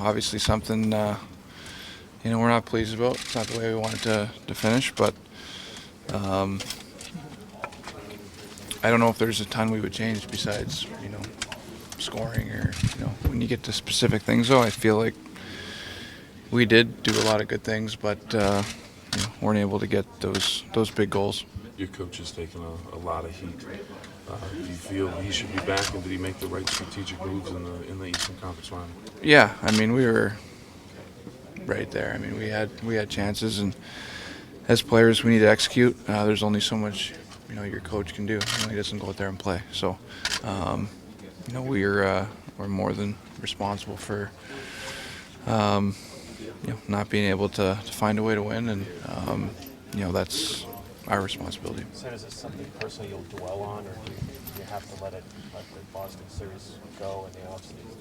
obviously something we're not pleased about. It's not the way we wanted to finish, but I don't know if there's a ton we would change besides scoring or when you get to specific things. Though I feel like we did do a lot of good things, but weren't able to get those big goals. Your coach has taken a lot of heat. Do you feel he should be back, and did he make the right strategic moves in the Eastern Conference Final? Yeah, I mean we were right there. I mean we had chances, and as players we need to execute. There's only so much your coach can do. He doesn't go out there and play. So we're more than responsible for not being able to find a way to win, and that's our responsibility. So is this something personally you'll dwell on, or do you have to let the Boston series go in the offseason?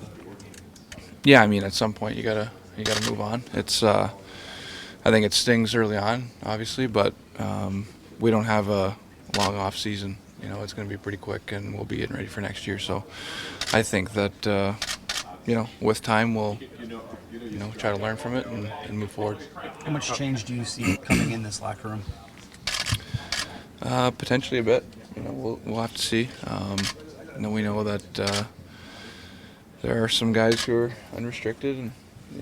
Yeah, I mean at some point you gotta move on. It's I think it stings early on, obviously, but we don't have a long off season. It's going to be pretty quick, and we'll be getting ready for next year. So I think that with time we'll try to learn from it and move forward. How much change do you see coming in this locker room? Potentially a bit. We'll have to see. We know that there are some guys who are unrestricted, and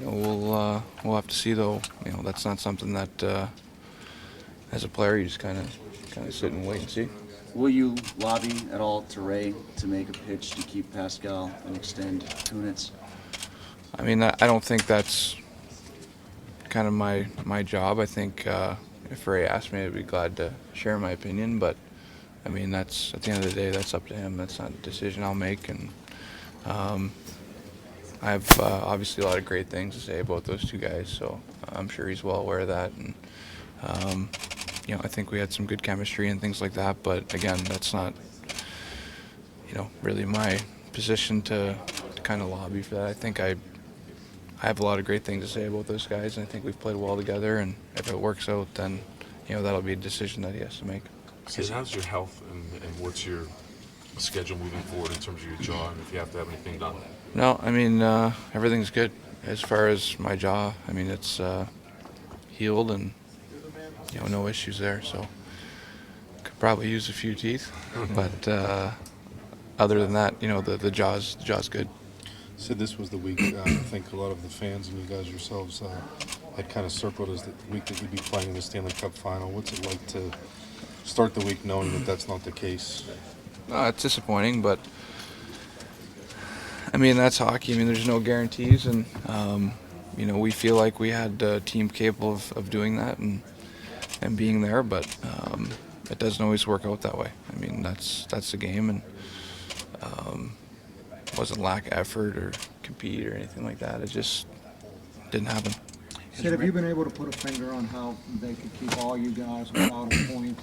we'll have to see. Though that's not something that as a player you just kind of sit and wait and see. Will you lobby at all to Ray to make a pitch to keep Pascal and extend Kunitz? I mean, I don't think that's kind of my job. I think if Ray asked me, I'd be glad to share my opinion. But I mean, that's at the end of the day, that's up to him. That's not a decision I'll make. And I have obviously a lot of great things to say about those two guys. So I'm sure he's well aware of that. And I think we had some good chemistry and things like that. But again, that's not really my position to kind of lobby for that. I think I have a lot of great things to say about those guys, and I think we've played well together, and if it works out, then that'll be a decision that he has to make. Sid, how's your health, and what's your schedule moving forward in terms of your jaw, and if you have to have anything done? No, I mean, everything's good. As far as my jaw, I mean, it's healed, and no issues there, so could probably use a few teeth, but other than that, the jaw's good. Sid, this was the week I think a lot of the fans and you guys yourselves had kind of circled as the week that you'd be playing in the Stanley Cup final. What's it like to start the week knowing that that's not the case? It's disappointing, but I mean, that's hockey. I mean, there's no guarantees, and we feel like we had a team capable of doing that and being there, but it doesn't always work out that way. I mean, that's the game, and it wasn't lack of effort or compete or anything like that. It just didn't happen. Sid, have you been able to put a finger on how they could keep all you guys without a point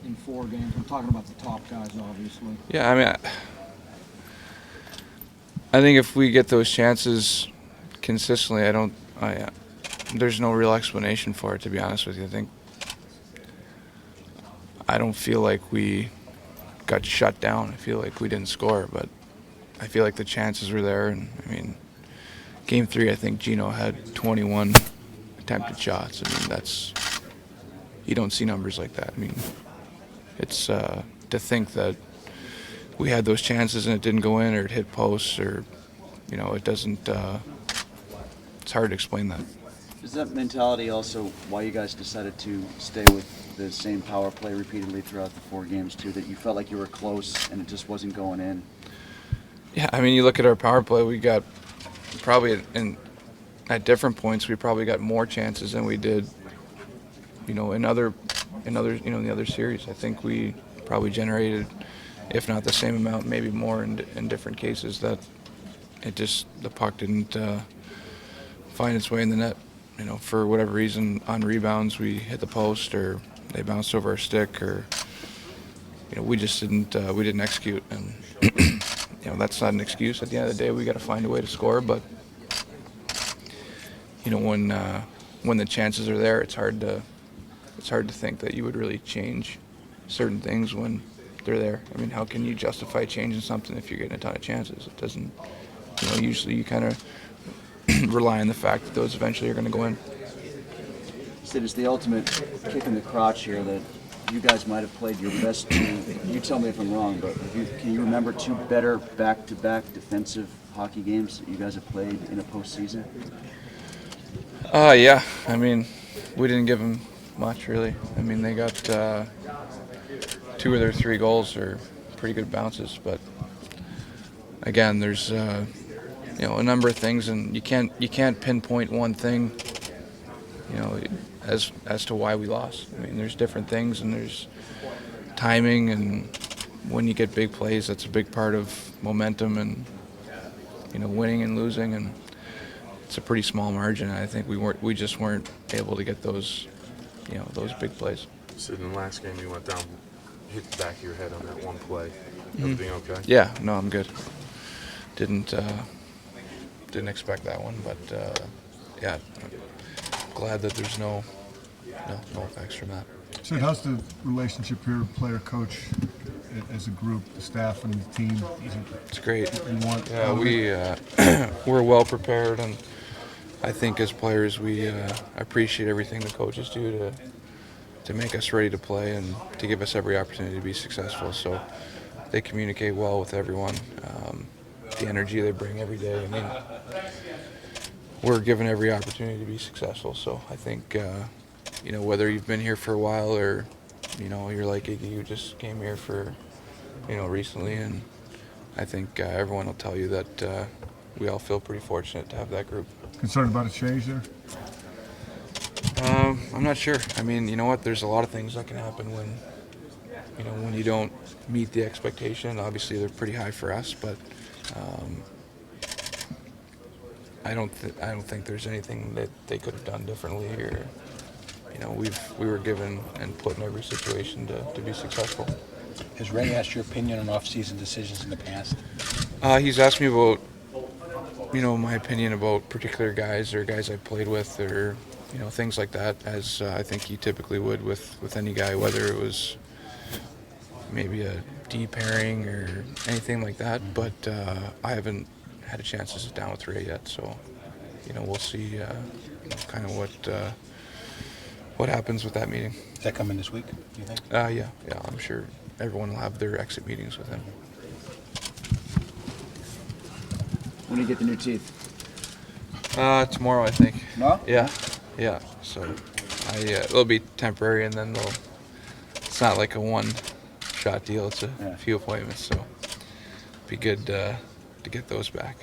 in 4 games? I'm talking about the top guys, obviously. Yeah, I mean, I think if we get those chances consistently, there's no real explanation for it, to be honest with you. I don't feel like we got shut down. I feel like we didn't score, but I feel like the chances were there. And I mean, Game 3, I think Gino had 21 attempted shots. I mean, you don't see numbers like that. I mean, it's to think that we had those chances and it didn't go in, or it hit posts, or it doesn't. It's hard to explain that. Is that mentality also why you guys decided to stay with the same power play repeatedly throughout the 4 games too? That you felt like you were close and it just wasn't going in? Yeah, I mean, you look at our power play. We got probably at different points we probably got more chances than we did. In the other series. I think we probably generated, if not the same amount, maybe more in different cases. That the puck didn't find its way in the net. For whatever reason, on rebounds we hit the post, or they bounced over our stick, or we just didn't execute. And that's not an excuse. At the end of the day, we got to find a way to score. But when the chances are there, it's hard to think that you would really change certain things when they're there. I mean, how can you justify changing something if you're getting a ton of chances? It doesn't. Usually you kind of rely on the fact that those eventually are going to go in. Sid, it's the ultimate kick in the crotch here that you guys might have played your best two. You tell me if I'm wrong, but can you remember two better back-to-back defensive hockey games that you guys have played in a postseason? Yeah. I mean, we didn't give them much, really. I mean, they got 2 of their 3 goals are pretty good bounces, but again, there's a number of things, and you can't pinpoint one thing, as to why we lost. I mean, there's different things, and there's timing, and when you get big plays, that's a big part of momentum and winning and losing, and it's a pretty small margin. I think we just weren't able to get those big plays. Sid, in the last game you went down, hit the back of your head on that one play. Everything okay? Yeah, no, I'm good. Didn't expect that one, but yeah, I'm glad that there's no effects from that. So how's the relationship here, player-coach, as a group, the staff and the team? It's great. You want We're well prepared, and I think as players we appreciate everything the coaches do to make us ready to play and to give us every opportunity to be successful. So they communicate well with everyone. The energy they bring every day. I mean, we're given every opportunity to be successful. So I think whether you've been here for a while or you're like Iggy, you just came here for recently, and I think everyone will tell you that we all feel pretty fortunate to have that group. concerned about a change there? I'm not sure. I mean, you know what? There's a lot of things that can happen when you don't meet the expectation. Obviously, they're pretty high for us, but I don't think there's anything that they could have done differently, or we were given and put in every situation to be successful. Has Ray asked your opinion on off-season decisions in the past? He's asked me about my opinion about particular guys or guys I've played with, or things like that, as I think he typically would with any guy, whether it was maybe a D pairing or anything like that. But I haven't had a chance to sit down with Ray yet, so we'll see kind of what happens with that meeting. Is that coming this week, do you think? Yeah, I'm sure everyone will have their exit meetings with him. When do you get the new teeth? Tomorrow, I think. Tomorrow? Yeah. So it'll be temporary, and then it's not like a one-shot deal. It's a few appointments, so it'd be good to get those back.